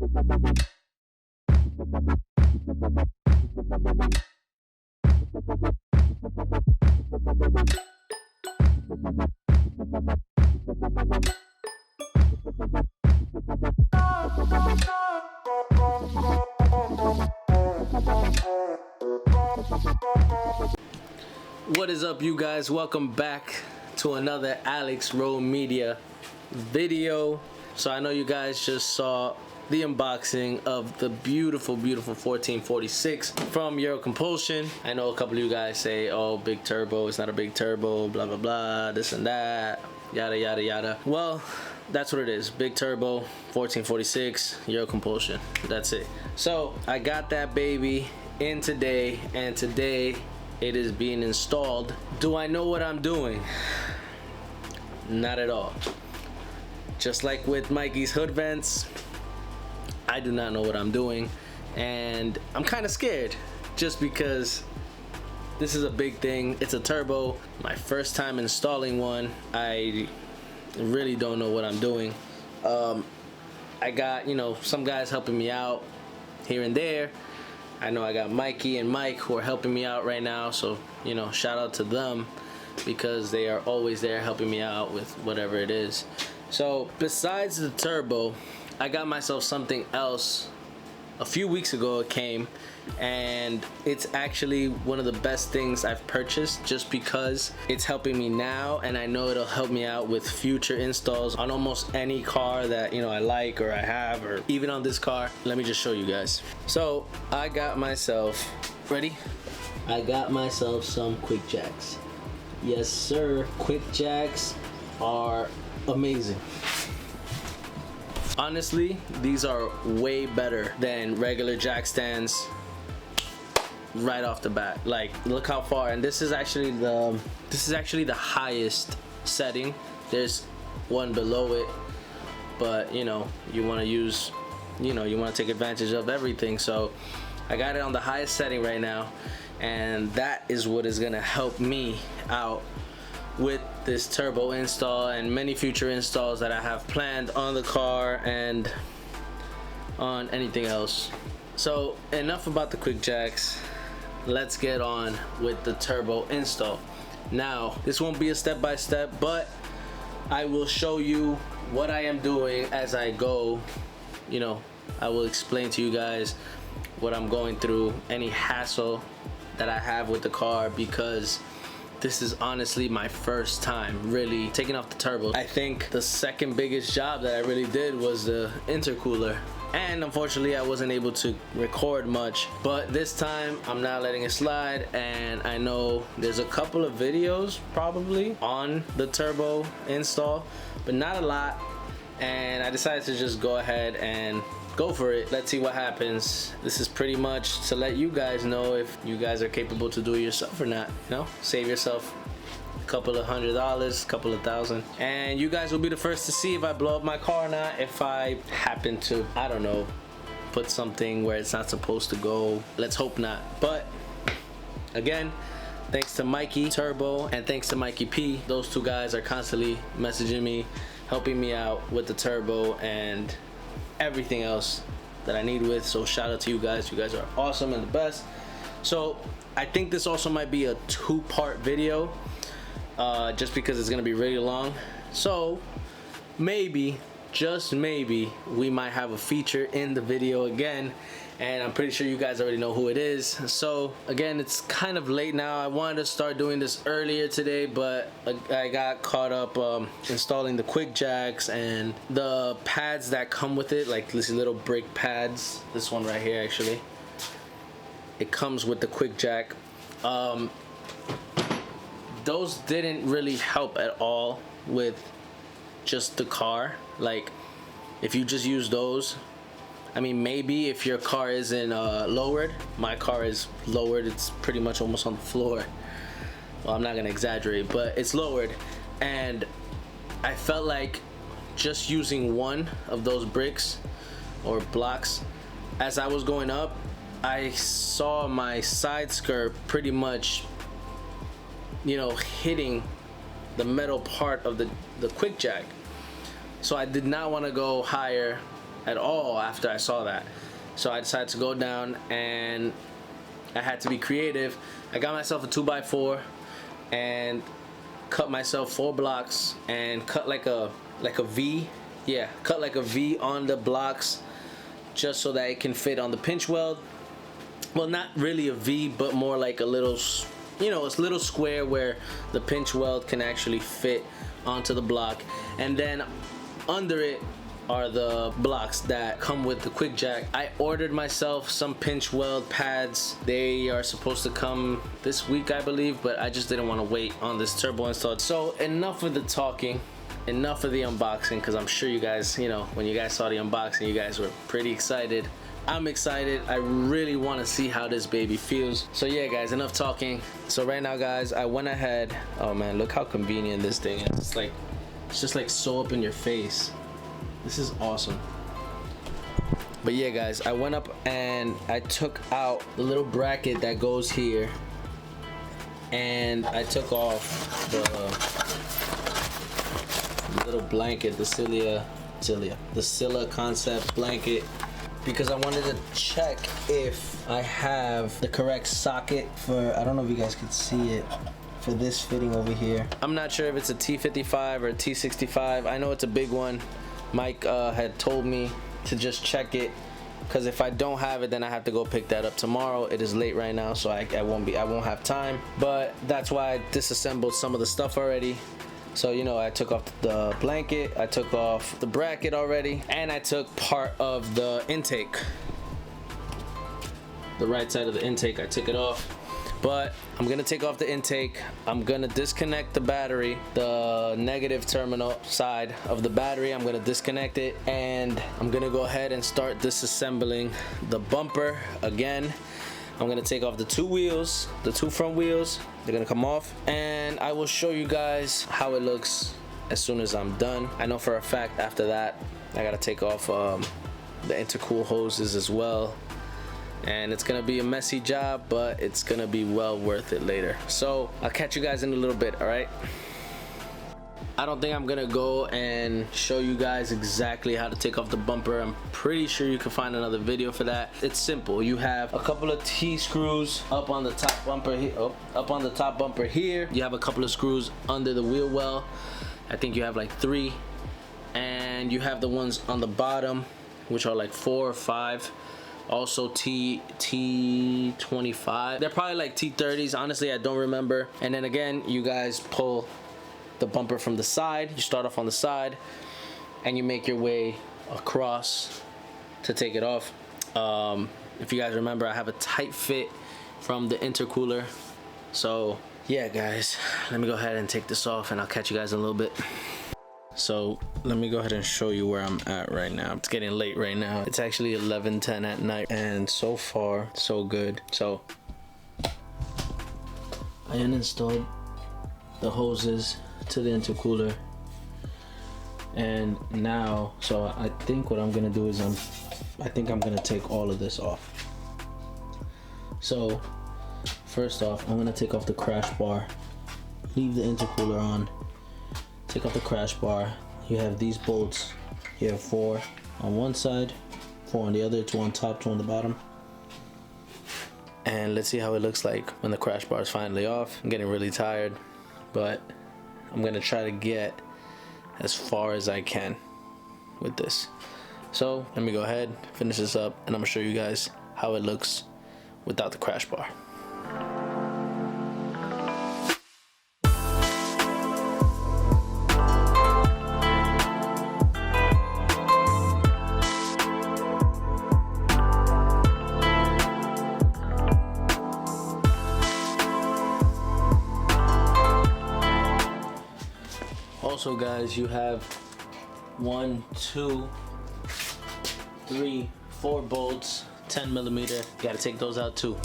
What is up, you guys? Welcome back to another Alex Rowe Media video. So I know you guys just saw the unboxing of the beautiful 1446 from Euro Compulsion. I know a couple of you guys say, oh, big turbo, it's not a big turbo, blah blah blah, this and that, yada yada yada. Well, that's what it is. Big turbo 1446 Euro Compulsion. That's it. So I got that baby in today, and today it is being installed. Do I know what I'm doing? Not at all. Just like with Mikey's hood vents, I do not know what I'm doing, and I'm kind of scared just because this is a big thing. It's a turbo. My first time installing one. I really don't know what I'm doing. I got, some guys helping me out here and there. I know I got Mikey and Mike who are helping me out right now, so shout out to them because they are always there helping me out with whatever it is. So besides the turbo, I got myself something else a few weeks ago. It came, and it's actually one of the best things I've purchased just because it's helping me now, and I know it'll help me out with future installs on almost any car that I like or I have, or even on this car. Let me just show you guys. So I got myself, ready? I got myself some quick jacks. Yes sir, quick jacks are amazing. Honestly, these are way better than regular jack stands right off the bat. Like, look how far, and this is actually the highest setting. There's one below it, but you want to use, you want to take advantage of everything. So I got it on the highest setting right now, and that is what is gonna help me out with this turbo install and many future installs that I have planned on the car and on anything else. So enough about the quick jacks. Let's get on with the turbo install. Now, this won't be a step-by-step, but I will show you what I am doing as I go. I will explain to you guys what I'm going through, any hassle that I have with the car, because this is honestly my first time really taking off the turbo. I think the second biggest job that I really did was the intercooler, and unfortunately I wasn't able to record much, but this time I'm not letting it slide. And I know there's a couple of videos probably on the turbo install, but not a lot, and I decided to just go ahead and go for it. Let's see what happens. This is pretty much to let you guys know if you guys are capable to do it yourself or not. Save yourself a couple of $100s, a couple of thousand, and you guys will be the first to see if I blow up my car or not. If I happen to, I don't know, put something where it's not supposed to go. Let's hope not. But again, thanks to Mikey Turbo and thanks to Mikey P. Those two guys are constantly messaging me, helping me out with the turbo and everything else that I need with. So shout out to you guys. You guys are awesome and the best. So I think this also might be a two-part video, just because it's gonna be really long. So maybe, just maybe, we might have a feature in the video again, and I'm pretty sure you guys already know who it is. So again, it's kind of late now. I wanted to start doing this earlier today, but I got caught up installing the quick jacks and the pads that come with it, like these little brake pads. This one right here, actually, it comes with the quick jack. Those didn't really help at all with just the car. Like, if you just use those, I mean, maybe if your car isn't lowered. My car is lowered. It's pretty much almost on the floor. Well, I'm not gonna exaggerate, but it's lowered, and I felt like just using one of those bricks or blocks, as I was going up, I saw my side skirt pretty much, hitting the metal part of the quick jack. So I did not want to go higher at all after I saw that. So I decided to go down, and I had to be creative. I got myself a 2x4 and cut myself 4 blocks and cut like a V. Yeah, cut like a V on the blocks just so that it can fit on the pinch weld. Well, not really a V, but more like a little, you know, it's a little square where the pinch weld can actually fit onto the block. And then under it are the blocks that come with the quick jack. I ordered myself some pinch weld pads. They are supposed to come this week, I believe, but I just didn't want to wait on this turbo install. So enough of the talking, enough of the unboxing, because I'm sure you guys, you know, when you guys saw the unboxing, you guys were pretty excited. I'm excited. I really want to see how this baby feels. So yeah, guys, enough talking. So right now, guys, I went ahead. Oh man, look how convenient this thing is. It's just like so up in your face. This is awesome. But yeah, guys, I went up and I took out the little bracket that goes here, and I took off the little blanket, the Scylla Concept blanket, because I wanted to check if I have the correct socket for, I don't know if you guys could see it, for this fitting over here. I'm not sure if it's a T55 or a T65. I know it's a big one. Mike had told me to just check it, because if I don't have it, then I have to go pick that up tomorrow. It is late right now, so I won't have time. But that's why I disassembled some of the stuff already. So, you know, I took off the blanket, I took off the bracket already, and I took part of the intake. The right side of the intake, I took it off. But I'm gonna take off the intake. I'm gonna disconnect the battery, the negative terminal side of the battery. I'm gonna disconnect it, and I'm gonna go ahead and start disassembling the bumper again. I'm gonna take off the 2 wheels, the 2 front wheels. They're gonna come off, and I will show you guys how it looks as soon as I'm done. I know for a fact after that I gotta take off the intercool hoses as well, and it's gonna be a messy job, but it's gonna be well worth it later. So I'll catch you guys in a little bit. All right, I don't think I'm gonna go and show you guys exactly how to take off the bumper. I'm pretty sure you can find another video for that. It's simple. You have a couple of T-screws up on the top bumper here. Up on the top bumper here. You have a couple of screws under the wheel well. I think you have like 3, and you have the ones on the bottom, which are like 4 or 5. Also T25. They're probably like T30s. Honestly, I don't remember. And then again, you guys pull the bumper from the side. You start off on the side, and you make your way across to take it off. If you guys remember, I have a tight fit from the intercooler. So yeah, guys, let me go ahead and take this off, and I'll catch you guys in a little bit. So let me go ahead and show you where I'm at right now. It's getting late right now. It's actually 11:10 at night, and so far so good. So I uninstalled the hoses to the intercooler, and now, so I think what I'm gonna do is I think I'm gonna take all of this off. So first off, I'm gonna take off the crash bar, leave the intercooler on, take off the crash bar. You have these bolts. You have 4 on one side, 4 on the other, 2 on top, 2 on the bottom. And let's see how it looks like when the crash bar is finally off. I'm getting really tired, but I'm gonna try to get as far as I can with this. So let me go ahead, finish this up, and I'm gonna show you guys how it looks without the crash bar. Also, guys, you have 1, 2, 3, 4 bolts, 10mm. You gotta take those out too.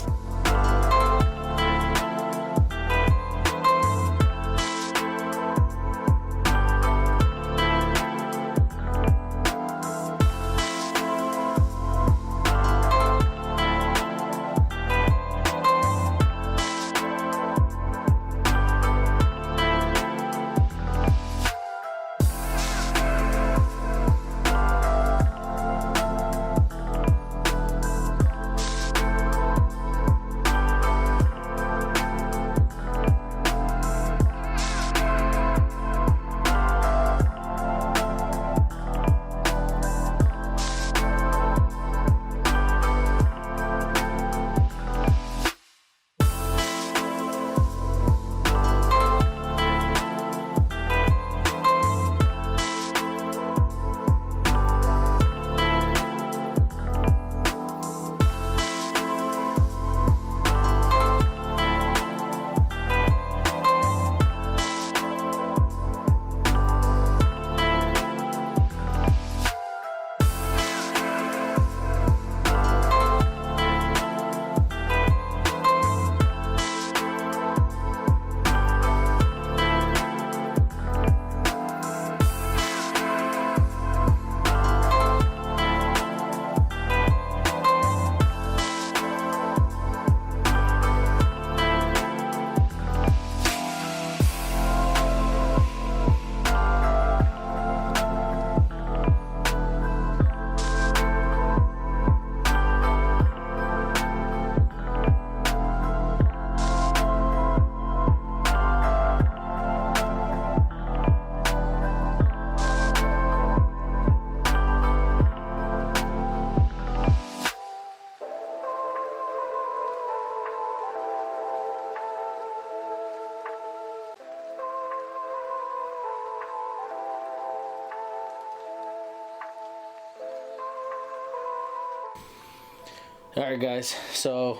All right guys, so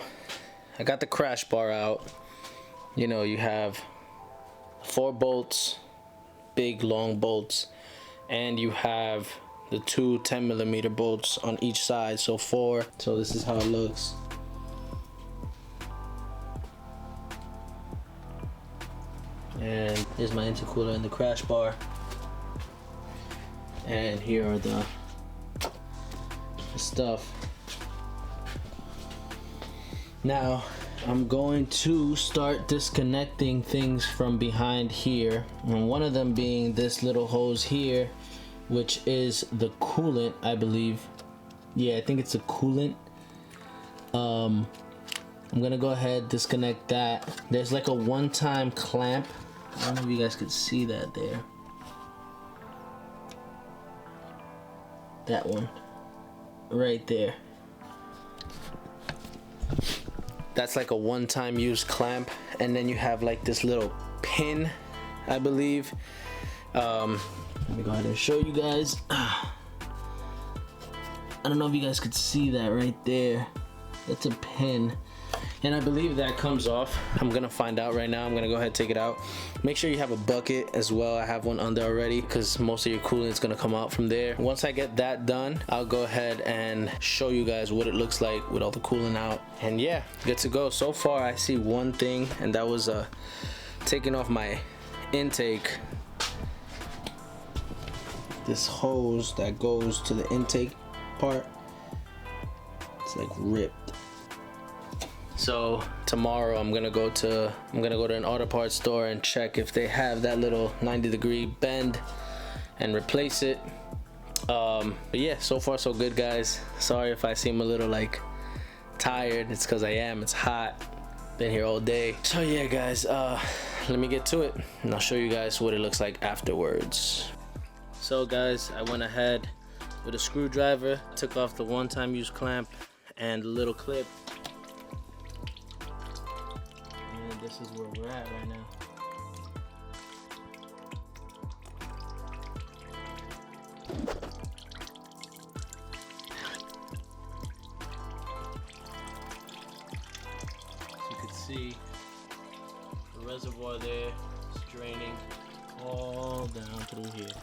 I got the crash bar out. You know, you have 4 bolts, big long bolts, and you have the 2 10mm bolts on each side, so 4. So this is how it looks. And here's my intercooler and the crash bar, and here are the stuff. Now I'm going to start disconnecting things from behind here, and one of them being this little hose here, which is the coolant, I believe. Yeah, I think it's a coolant. I'm gonna go ahead, disconnect that. There's like a one-time clamp. I don't know if you guys could see that there. That one right there. That's like a one-time use clamp, and then you have like this little pin, I believe. Let me go ahead and show you guys. I don't know if you guys could see that right there. That's a pin, and I believe that comes off. I'm gonna find out right now. I'm gonna go ahead and take it out. Make sure you have a bucket as well. I have one under already, because most of your coolant is gonna come out from there. Once I get that done, I'll go ahead and show you guys what it looks like with all the coolant out. And yeah, good to go. So far I see one thing, and that was taking off my intake. This hose that goes to the intake part, it's like ripped. So tomorrow I'm gonna go to an auto parts store and check if they have that little 90-degree bend and replace it. But yeah, so far so good, guys. Sorry if I seem a little like tired. It's because I am. It's hot. Been here all day. So yeah, guys, let me get to it and I'll show you guys what it looks like afterwards. So guys, I went ahead with a screwdriver, took off the one-time use clamp and the little clip. This is where we're at right now. As you can see, the reservoir there is draining all down through here.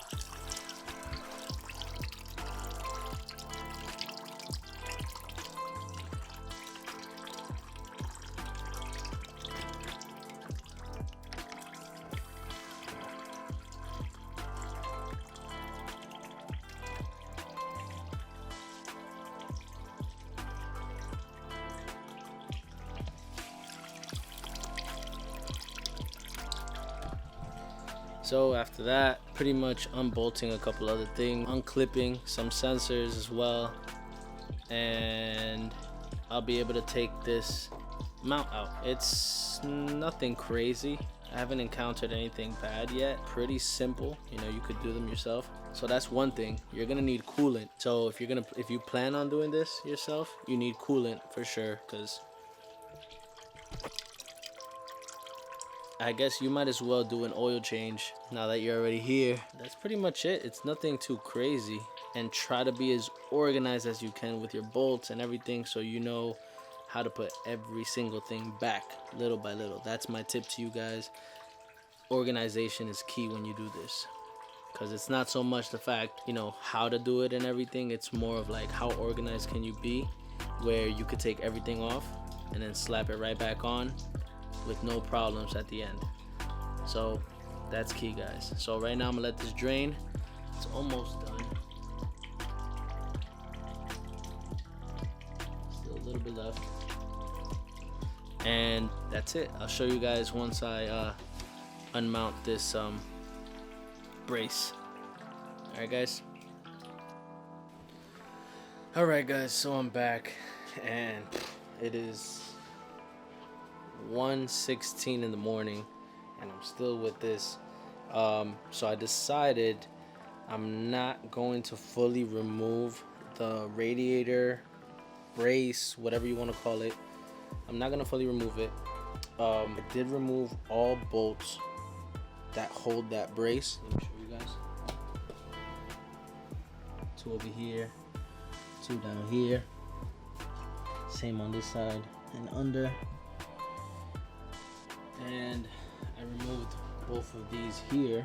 So after that, pretty much unbolting a couple other things, unclipping some sensors as well, and I'll be able to take this mount out. It's nothing crazy. I haven't encountered anything bad yet. Pretty simple, you know, you could do them yourself. So that's one thing. You're gonna need coolant. So if you plan on doing this yourself, you need coolant for sure, because I guess you might as well do an oil change now that you're already here. That's pretty much it. It's nothing too crazy. And try to be as organized as you can with your bolts and everything, so you know how to put every single thing back little by little. That's my tip to you guys. Organization is key when you do this, because it's not so much the fact, you know, how to do it and everything. It's more of like, how organized can you be where you could take everything off and then slap it right back on with no problems at the end. So that's key, guys. So right now I'm gonna let this drain. It's almost done. Still a little bit left, and that's it. I'll show you guys once I unmount this brace. All right, guys. All right, guys, so I'm back, and it is 1:16 in the morning, and I'm still with this. So I decided I'm not going to fully remove the radiator brace, whatever you want to call it. I'm not gonna fully remove it. I did remove all bolts that hold that brace. Let me show you guys. 2 over here, 2 down here. Same on this side and under. And I removed both of these here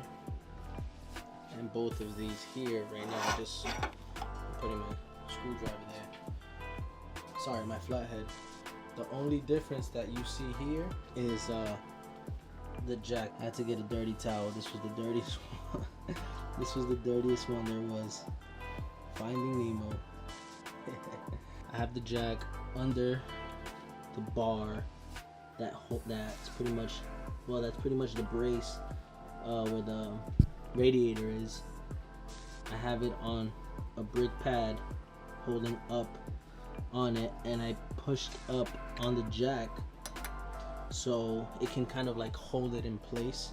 and both of these here. Right now I'm just putting my screwdriver there. Sorry, my flathead. The only difference that you see here is the jack. I had to get a dirty towel. This was the dirtiest one. This was the dirtiest one there was. Finding Nemo. I have the jack under the bar. That's pretty much, well, that's pretty much the brace where the radiator is. I have it on a brick pad holding up on it, and I pushed up on the jack so it can kind of like hold it in place,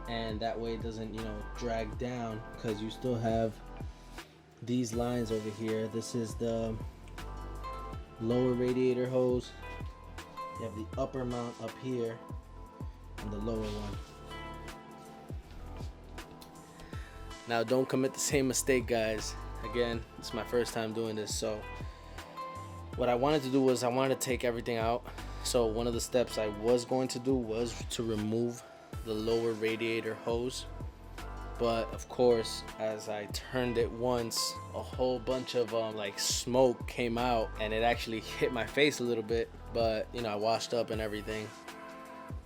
and that way it doesn't, you know, drag down, because you still have these lines over here. This is the lower radiator hose. You have the upper mount up here and the lower one. Now don't commit the same mistake, guys. Again, it's my first time doing this, so what I wanted to do was I wanted to take everything out. So one of the steps I was going to do was to remove the lower radiator hose, but of course as I turned it once, a whole bunch of like smoke came out, and it actually hit my face a little bit. But you know, I washed up and everything,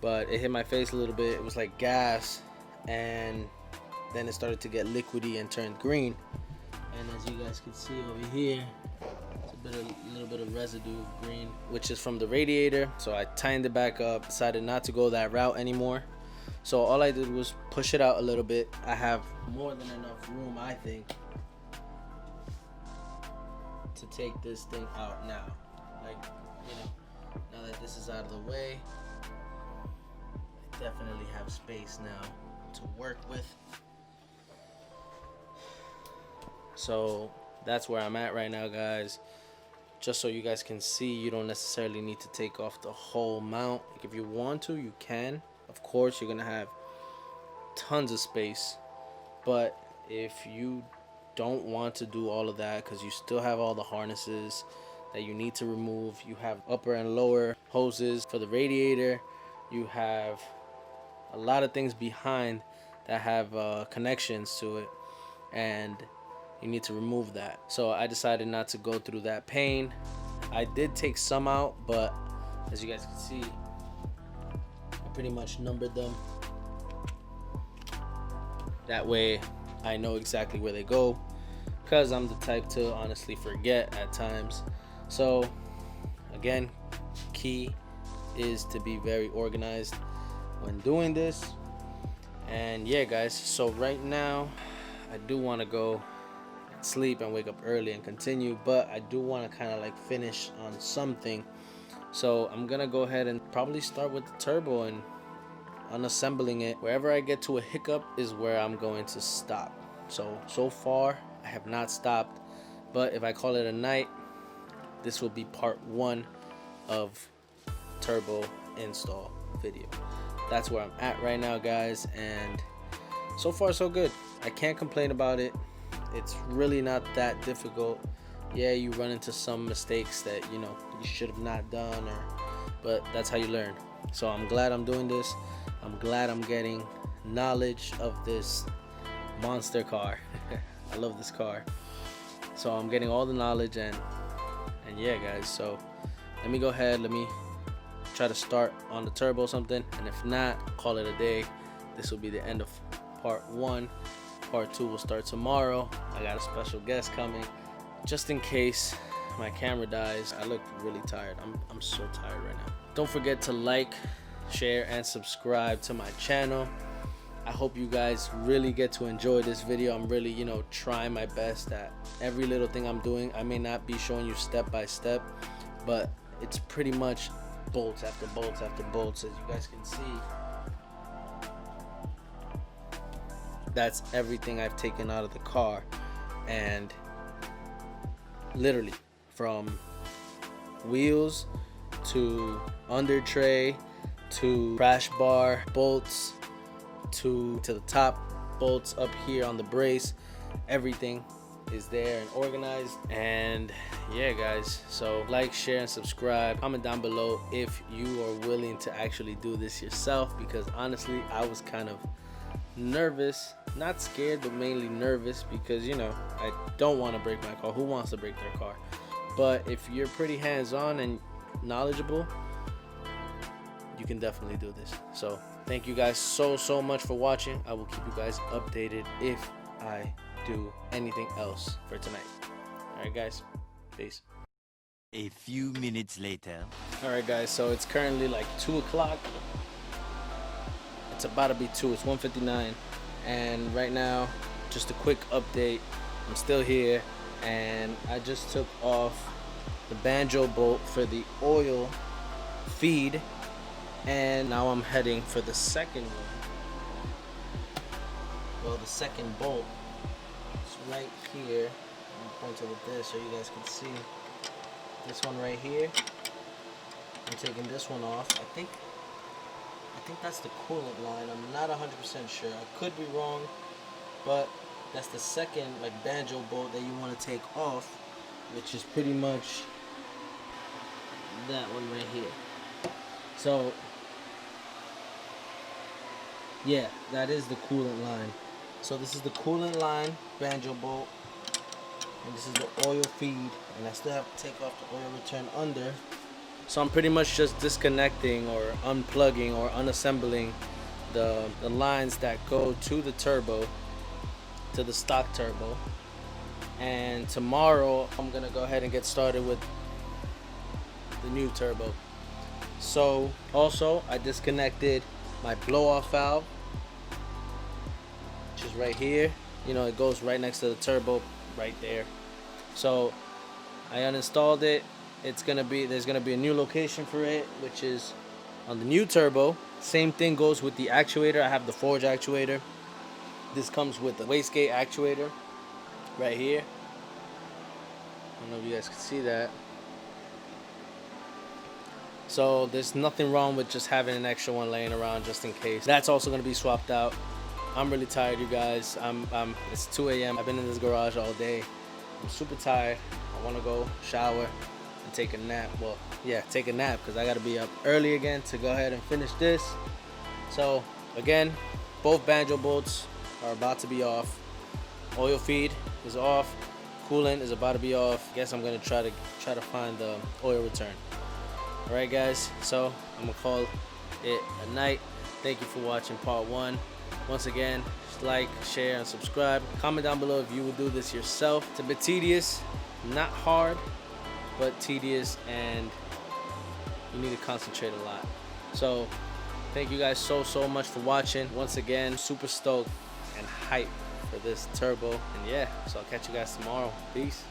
but it hit my face a little bit. It was like gas, and then it started to get liquidy and turned green. And as you guys can see over here, it's a little bit of residue of green, which is from the radiator. So I tightened it back up, decided not to go that route anymore. So all I did was push it out a little bit. I have more than enough room, I think, to take this thing out now. Like, you know, now that this is out of the way, I definitely have space now to work with. So that's where I'm at right now, guys. Just so you guys can see, you don't necessarily need to take off the whole mount. Like, if you want to, you can. Of course, you're gonna have tons of space, but if you don't want to do all of that, because you still have all the harnesses that you need to remove, you have upper and lower hoses for the radiator, you have a lot of things behind that have connections to it, and you need to remove that. So I decided not to go through that pain. I did take some out, but as you guys can see, I pretty much numbered them. That way I know exactly where they go, because I'm the type to honestly forget at times. So again, key is to be very organized when doing this. And yeah, guys, so right now I do want to go sleep and wake up early and continue, but I do want to kind of like finish on something. So I'm gonna go ahead and probably start with the turbo and unassembling it. Wherever I get to a hiccup is where I'm going to stop. So far I have not stopped, but if I call it a night, this will be part 1 of turbo install video. That's where I'm at right now, guys, and so far so good. I can't complain about it. It's really not that difficult. Yeah, you run into some mistakes that, you know, you should have not done, but that's how you learn. So I'm glad I'm doing this. I'm glad I'm getting knowledge of this monster car. I love this car. So I'm getting all the knowledge, and yeah, guys, so let me go ahead, let me try to start on the turbo something, and if not, call it a day. This will be the end of part 1. Part 2 will start tomorrow. I got a special guest coming, just in case my camera dies. I look really tired. I'm so tired right now. Don't forget to like, share, and subscribe to my channel. I hope you guys really get to enjoy this video. I'm really, you know, trying my best at every little thing I'm doing. I may not be showing you step by step, but it's pretty much bolts after bolts after bolts, as you guys can see. That's everything I've taken out of the car, and literally from wheels to under tray to crash bar bolts to the top bolts up here on the brace, everything is there and organized. And yeah guys, so like, share, and subscribe. Comment down below if you are willing to actually do this yourself, because honestly I was kind of nervous, not scared, but mainly nervous, because you know, I don't want to break my car. Who wants to break their car? But if you're pretty hands-on and knowledgeable, you can definitely do this. So thank you guys so much for watching. I will keep you guys updated if I do anything else for tonight. All right guys, peace. A few minutes later. All right guys, so it's currently like 2 o'clock. It's about to be 2. It's 1:59, and right now, just a quick update. I'm still here, and I just took off the banjo bolt for the oil feed, and now I'm heading for the second one. Well, the second bolt is right here. I'm pointing with this so you guys can see. This one right here. I'm taking this one off. I think that's the coolant line. I'm not 100% sure. I could be wrong, but that's the second like banjo bolt that you want to take off, which is pretty much that one right here. So yeah, that is the coolant line. So this is the coolant line banjo bolt, and this is the oil feed, and I still have to take off the oil return under. So I'm pretty much just disconnecting or unplugging or unassembling the lines that go to the turbo, to the stock turbo. And tomorrow I'm gonna go ahead and get started with the new turbo. So also I disconnected my blow off valve, which is right here. You know, it goes right next to the turbo right there. So I uninstalled it. There's gonna be a new location for it, which is on the new turbo. Same thing goes with the actuator. I have the forge actuator. This comes with the wastegate actuator right here. I don't know if you guys can see that. So there's nothing wrong with just having an extra one laying around just in case. That's also gonna be swapped out. I'm really tired, you guys. It's 2 a.m. I've been in this garage all day. I'm super tired. I wanna go shower and take a nap. Well, yeah, take a nap, because I gotta be up early again to go ahead and finish this. So again, both banjo bolts are about to be off. Oil feed is off. Coolant is about to be off. Guess I'm gonna try to find the oil return. All right guys, so I'm gonna call it a night. Thank you for watching part 1. Once again, just like, share, and subscribe. Comment down below if you would do this yourself. It's a bit tedious, not hard, but tedious, and you need to concentrate a lot. So thank you guys so much for watching. Once again, super stoked and hyped for this turbo. And yeah, so I'll catch you guys tomorrow. Peace.